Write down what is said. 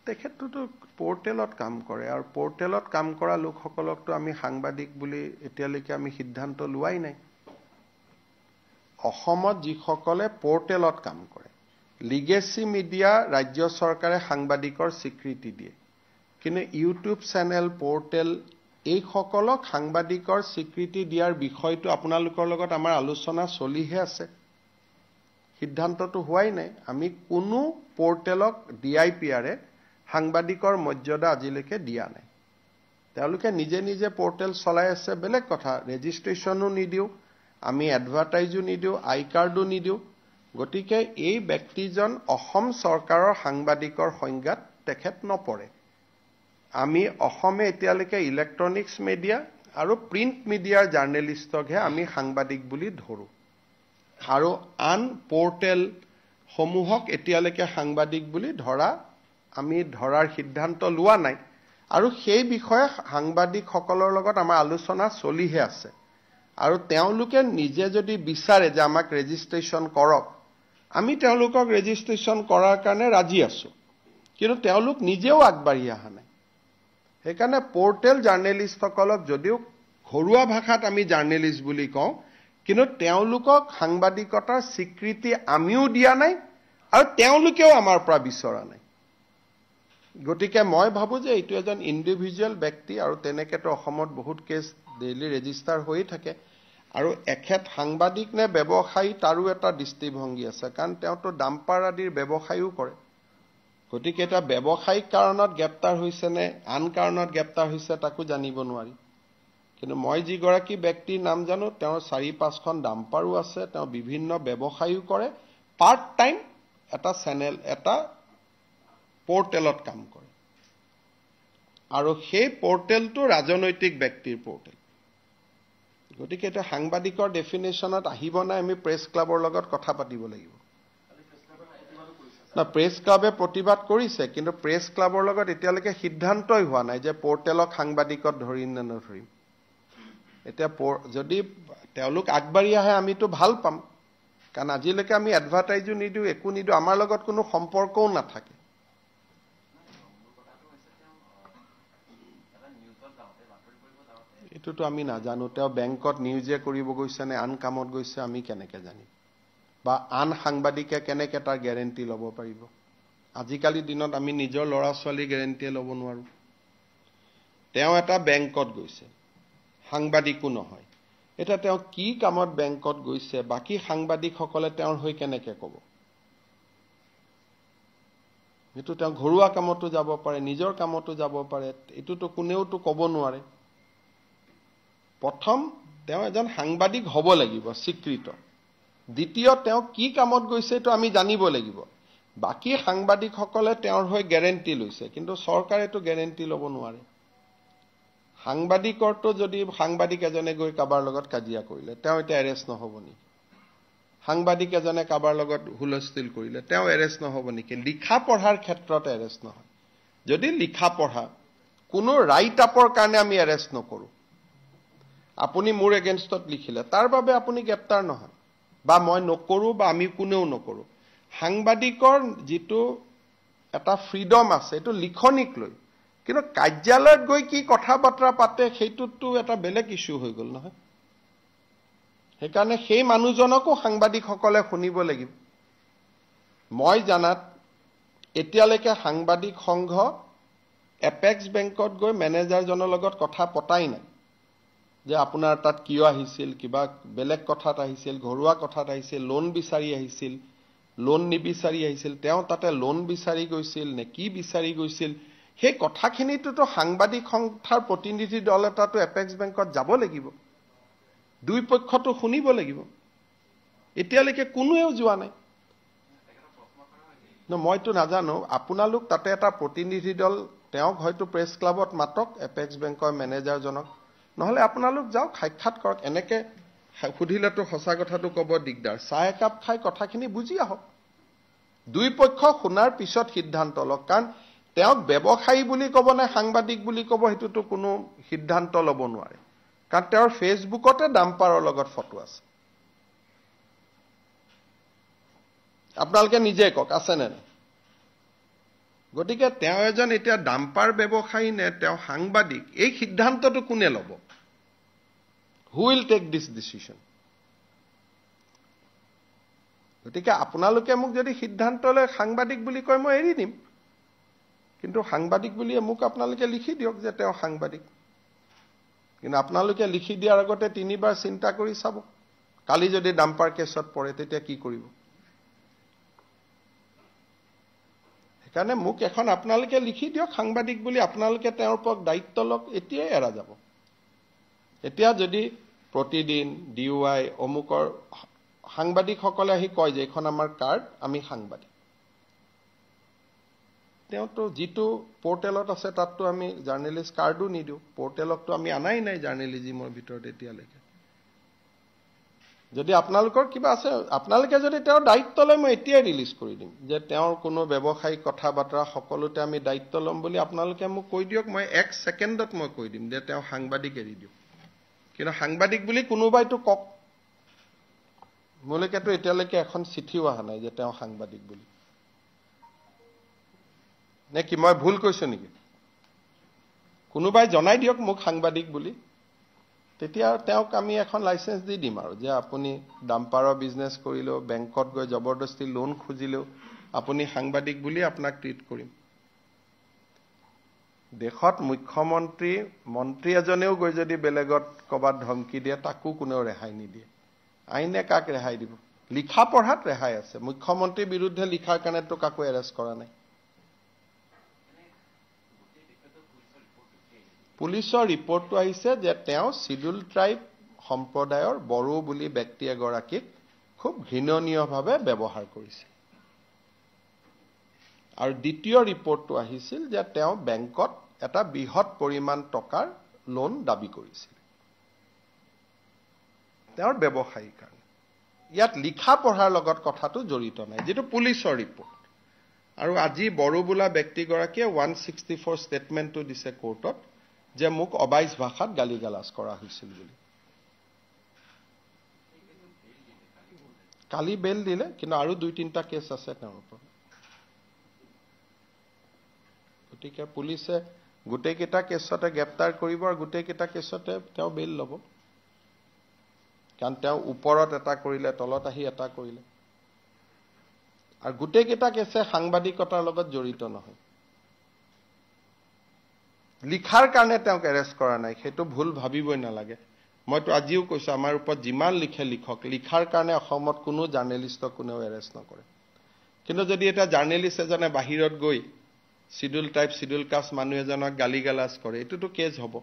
তেখেতটো পোৰ্টেলত কাম কৰে আৰু পোৰ্টেলত কাম কৰা লোকসকলকতো আমি সাংবাদিক বুলি এতিয়ালৈকে আমি সিদ্ধান্ত লোৱাই নাই অসমত যিসকলে পোৰ্টেলত কাম কৰে লিগেসি মিডিয়া ৰাজ্য চৰকাৰে সাংবাদিকৰ স্বীকৃতি দিয়ে কিন্তু ইউটিউব চেনেল পোৰ্টেল এই সকলক সাংবাদিকৰ স্বীকৃতি দিয়াৰ বিষয়টো আপোনালোকৰ লগত আমাৰ আলোচনা চলিহে আছে সিদ্ধান্তটো হোৱাই নাই আমি কোনো পোৰ্টেলক ডিআইপিআৰে সাংবাদিকৰ মৰ্যাদা আজিলৈকে দিয়া নাই তেওঁলোকে নিজে নিজে পোৰ্টেল চলাই আছে বেলেগ কথা ৰেজিষ্ট্ৰেচনো নিদিও আমি এডভাৰটাইজো নিদিও আই কাৰ্ডো নিদিও গতিকে এই ব্যক্তিজন অসম চৰকাৰৰ সাংবাদিকৰ সংজ্ঞাত তেখেত নপৰে আমি অসমে এতিয়ালৈকে ইলেক্ট্ৰনিক্স মিডিয়া আৰু প্ৰিন্ট মিডিয়াৰ জাৰ্নেলিষ্টকহে আমি সাংবাদিক বুলি ধৰো আৰু আন পোৰ্টেল সমূহক এতিয়ালৈকে সাংবাদিক বুলি আমি ধৰাৰ সিদ্ধান্ত লোৱা নাই আৰু সেই বিষয়ে সাংবাদিকসকলৰ লগত আমাৰ আলোচনা চলিহে আছে আৰু তেওঁলোকে নিজে যদি বিচাৰে যে আমাক ৰেজিষ্ট্ৰেচন কৰক আমি তেওঁলোকক ৰেজিষ্ট্ৰেচন কৰাৰ কাৰণে ৰাজি আছো কিন্তু তেওঁলোক নিজেও আগবাঢ়ি অহা নাই সেইকাৰণে পোৰ্টেল জাৰ্নেলিষ্টসকলক যদিও ঘৰুৱা ভাষাত আমি জাৰ্নেলিষ্ট বুলি কওঁ কিন্তু তেওঁলোকক সাংবাদিকতাৰ স্বীকৃতি আমিও দিয়া নাই আৰু তেওঁলোকেও আমাৰ পৰা বিচৰা নাই গতিকে মই ভাবো যে এইটো এজন ইন্ডিভিজুৱেল ব্যক্তি আৰু তেনেকেতো অসমত বহুত কেছ ডেইলি ৰেজিষ্টাৰ হৈ থাকে আৰু এখেত সাংবাদিক নে ব্যৱসায়ী তাৰো এটা দৃষ্টিভংগী আছে কাৰণ তেওঁতো ডাম্পাৰ আদিৰ ব্যৱসায়ও কৰে গতিকে এটা ব্যৱসায়িক কাৰণত গ্ৰেপ্তাৰ হৈছে নে আন কাৰণত গ্ৰেপ্তাৰ হৈছে তাকো জানিব নোৱাৰি কিন্তু মই যিগৰাকী ব্যক্তিৰ নাম জানো তেওঁৰ 4-5খন ডাম্পাৰো আছে তেওঁ বিভিন্ন ব্যৱসায়ও কৰে পাৰ্ট টাইম এটা চেনেল এটা পোৰ্টেলত কাম কৰে আৰু সেই পোৰ্টেলটো ৰাজনৈতিক ব্যক্তিৰ পোৰ্টেল গতিকে এটা সাংবাদিকৰ ডেফিনেশ্যনত আহিব নাই আমি প্ৰেছ ক্লাবৰ লগত কথা পাতিব লাগিব না প্ৰেছ ক্লাবে প্ৰতিবাদ কৰিছে কিন্তু প্ৰেছ ক্লাবৰ লগত এতিয়ালৈকে সিদ্ধান্তই হোৱা নাই যে পোৰ্টেলক সাংবাদিকত ধৰিম নে নধৰিম এতিয়া যদি তেওঁলোক আগবাঢ়ি আহে আমিতো ভাল পাম কাৰণ আজিলৈকে আমি এডভাৰটাইজো নিদিও একো নিদিও আমাৰ লগত কোনো সম্পৰ্কও নাথাকে এটোতো আমি নাজানো তেওঁ বেংকত নিউজে কৰিব গৈছে নে আন কামত গৈছে আমি কেনেকে জানিম বা আন সাংবাদিকে কেনেকে তাৰ গ্যাৰেন্টি ল'ব পাৰিব আজিকালি দিনত আমি নিজৰ ল'ৰা ছোৱালী গ্যাৰেন্টি ল'ব নোৱাৰো তেওঁ এটা বেংকত গৈছে সাংবাদিকো নহয় এটা তেওঁ কি কামত বেংকত গৈছে বাকি সাংবাদিকসকলে তেওঁৰ হৈ কেনেকে ক'ব এটো তেওঁ ঘৰুৱা কামতো যাব পাৰে নিজৰ কামতো যাব পাৰে এটোতো কোনেওতো ক'ব নোৱাৰে প্ৰথম তেওঁ এজন সাংবাদিক হ'ব লাগিব স্বীকৃত দ্বিতীয় তেওঁ কি কামত গৈছে তো আমি জানিব লাগিব বাকি সাংবাদিকসকলে তেওঁৰ হৈ গ্যাৰেন্টি লৈছে কিন্তু চৰকাৰে তো গ্যাৰেন্টি ল'ব নোৱাৰে সাংবাদিকৰটো যদি সাংবাদিক এজনে গৈ কাবাৰ লগত কাজিয়া কৰিলে তেওঁ এটা এৰেষ্ট নহব নি সাংবাদিক এজনে কাবাৰ লগত হুলস্থুল কৰিলে তেওঁ এৰেষ্ট নহব নেকি লিখা পঢ়াৰ ক্ষেত্ৰত এৰেষ্ট নহয় যদি লিখা পঢ়া কোনো ৰাইট আপৰ কাৰণে আমি এৰেষ্ট নকৰো আপুনি মোৰ এগেইনষ্টত লিখিলে তাৰ বাবে আপুনি গ্ৰেপ্তাৰ নহয় বা মই নকৰো বা আমি কোনেও নকৰো সাংবাদিকৰ যেটো এটা ফ্ৰীডম আছে এটো লিখনিক লৈ কিন্তু কাৰ্যালয়ত গৈ কি কথা বাৰ্তা পাতে সেইটোতো এটা বেলেগ ইস্যু হৈ গল নহয় সেইকাৰণে সেই মানুহজনকো সাংবাদিকসকলে শুনিব লাগিব মই জানাত এতিয়ালৈকে সাংবাদিক সংঘ এপেক্স বেংকত গৈ মেনেজাৰজনৰ লগত কথা পতাই নাই যে আপোনাৰ তাত কিয় আহিছিল কিবা বেলেগ কথাত আহিছিল ঘৰুৱা কথাত আহিছিল লোন বিচাৰি আহিছিল লোন নিবিচাৰি আহিছিল তেওঁ তাতে লোন বিচাৰি গৈছিল নে কি বিচাৰি গৈছিল সেই কথাখিনিটো সাংবাদিক সংস্থাৰ প্ৰতিনিধি দল এটাটো এপেক্স বেংকত যাব লাগিব দুই পক্ষটো শুনিব লাগিব এতিয়ালৈকে কোনোৱেও যোৱা নাই মইতো নাজানো আপোনালোক তাতে এটা প্ৰতিনিধি দল তেওঁক হয়তো প্ৰেছ ক্লাবত মাতক এপেক্স বেংকৰ মেনেজাৰজনক নহলে আপোনালোক যাওক সাক্ষাৎ কৰক এনেকে সুধিলেতো সঁচা কথাটো ক'ব দিগদাৰ চাহ একাপ খাই কথাখিনি বুজি আহক দুই পক্ষ শুনাৰ পিছত সিদ্ধান্ত লওক কাৰণ তেওঁক ব্যৱসায়ী বুলি ক'ব নে সাংবাদিক বুলি ক'ব হেতুটো কোনো সিদ্ধান্ত ল'ব নোৱাৰে কাৰণ তেওঁৰ ফেসবুকতে ডাম্পাৰৰ লগত ফটো আছে আপোনালোকে নিজে কক আছে নে গতিকে তেওঁ এজন এতিয়া ডাম্পাৰ ব্যৱসায়ী নে তেওঁ সাংবাদিক, এই সিদ্ধান্তটো কোনে ল'ব? Who will take this decision? গতিকে আপোনালোকে মোক যদি সিদ্ধান্ত লয় সাংবাদিক বুলি কয় মই এৰি দিম, কিন্তু সাংবাদিক বুলিয়ে মোক আপোনালোকে লিখি দিয়ক যে তেওঁ সাংবাদিক। কিন্তু আপোনালোকে লিখি দিয়াৰ আগতে 3বাৰ চিন্তা কৰি চাব, কালি যদি ডাম্পাৰ কেছত পৰে তেতিয়া কি কৰিব। সেইকাৰণে মোক এখন আপোনালোকে লিখি দিয়ক সাংবাদিক বুলি, আপোনালোকে তেওঁৰ ওপৰত দায়িত্ব লওক, এতিয়াই এৰা যাব। এতিয়া যদি প্ৰতিদিন DUI অমুকৰ সাংবাদিকসকলে আহি কয় যে এইখন আমাৰ কাৰ্ড, আমি সাংবাদিক, তেওঁতো যিটো পৰ্টেলত আছে তাততো আমি জাৰ্নেলিষ্ট কাৰ্ডো নিদিওঁ, পৰ্টেলকতো আমি আনাই নাই জাৰ্নেলিজিমৰ ভিতৰত এতিয়ালৈকে। যদি আপোনালোকৰ কিবা আছে, আপোনালোকে যদি তেওঁৰ দায়িত্ব লয় মই এতিয়াই ৰিলিজ কৰি দিম যে তেওঁৰ কোনো ব্যৱসায়িক কথা বতৰা সকলোতে আমি দায়িত্ব ল'ম বুলি আপোনালোকে মোক কৈ দিয়ক, মই 1 ছেকেণ্ডত মই কৈ দিম যে তেওঁ সাংবাদিক এৰি দিয়ক। কিন্তু সাংবাদিক বুলি কোনোবাইতো কওক, মোলৈকেতো এতিয়ালৈকে এখন চিঠিও অহা নাই যে তেওঁ সাংবাদিক বুলি। নে কি মই ভুল কৈছো নেকি? কোনোবাই জনাই দিয়ক মোক সাংবাদিক বুলি, তেতিয়া তেওঁক আমি এখন লাইচেন্স দি দিম আৰু যে আপুনি ডাম্পাৰৰ বিজনেছ কৰিলেও, বেংকত গৈ জবৰদস্তি লোন খুজিলেও আপুনি সাংবাদিক বুলি আপোনাক ট্ৰিট কৰিম। দেশত মুখ্যমন্ত্ৰী, মন্ত্ৰী এজনেও গৈ যদি বেলেগত ক'বাত ধমকি দিয়ে তাকো কোনেও ৰেহাই নিদিয়ে। আইনে কাক ৰেহাই দিব? লিখা পঢ়াত ৰেহাই আছে, মুখ্যমন্ত্ৰীৰ বিৰুদ্ধে লিখাৰ কাৰণেতো কাকো এৰেষ্ট কৰা নাই। পুলিচৰ ৰিপৰ্টটো আহিছে যে তেওঁ শিডিউল ট্ৰাইব সম্প্ৰদায়ৰ বড়ো বুলি ব্যক্তি এগৰাকীক খুব ঘৃণনীয়ভাৱে ব্যৱহাৰ কৰিছিল। আৰু দ্বিতীয় ৰিপৰ্টটো আহিছিল যে তেওঁ বেংকত এটা বৃহৎ পৰিমাণ টকাৰ লোন দাবী কৰিছিল তেওঁৰ ব্যৱসায়ীৰ কাৰণে। ইয়াত লিখা পঢ়াৰ লগত কথাটো জড়িত নাই, যিটো পুলিচৰ ৰিপৰ্ট। আৰু আজি বড়ো বোলা ব্যক্তিগৰাকীয়ে 164 ষ্টেটমেণ্টটো দিছে কোৰ্টত যে মোক অবাইচ ভাষাত গালিগালাজ কৰা হৈছিল বুলি। কালি বেল দিলে, কিন্তু আৰু 2-3টা কেছ আছে তেওঁৰ ওপৰত। গতিকে পুলিচে গোটেইকেইটা কেছতে গ্ৰেপ্তাৰ কৰিব আৰু গোটেইকেইটা কেছতে তেওঁ বেল ল'ব, কাৰণ তেওঁ ওপৰত এটা কৰিলে, তলত আহি এটা কৰিলে। আৰু গোটেইকেইটা কেছে সাংবাদিকতাৰ লগত জড়িত নহয়। লিখাৰ কাৰণে তেওঁক এৰেষ্ট কৰা নাই, সেইটো ভুল ভাবিবই নালাগে। মইতো আজিও কৈছো আমাৰ ওপৰত যিমান লিখে লিখক, লিখাৰ কাৰণে অসমত কোনো জাৰ্নেলিষ্টক কোনেও এৰেষ্ট নকৰে। কিন্তু যদি এটা জাৰ্নেলিষ্ট এজনে বাহিৰত গৈ শিডিউল টাইপ, শিডিউল কাষ্ট মানুহ এজনক গালিগালাজ কৰে, এইটোতো কেছ হ'ব।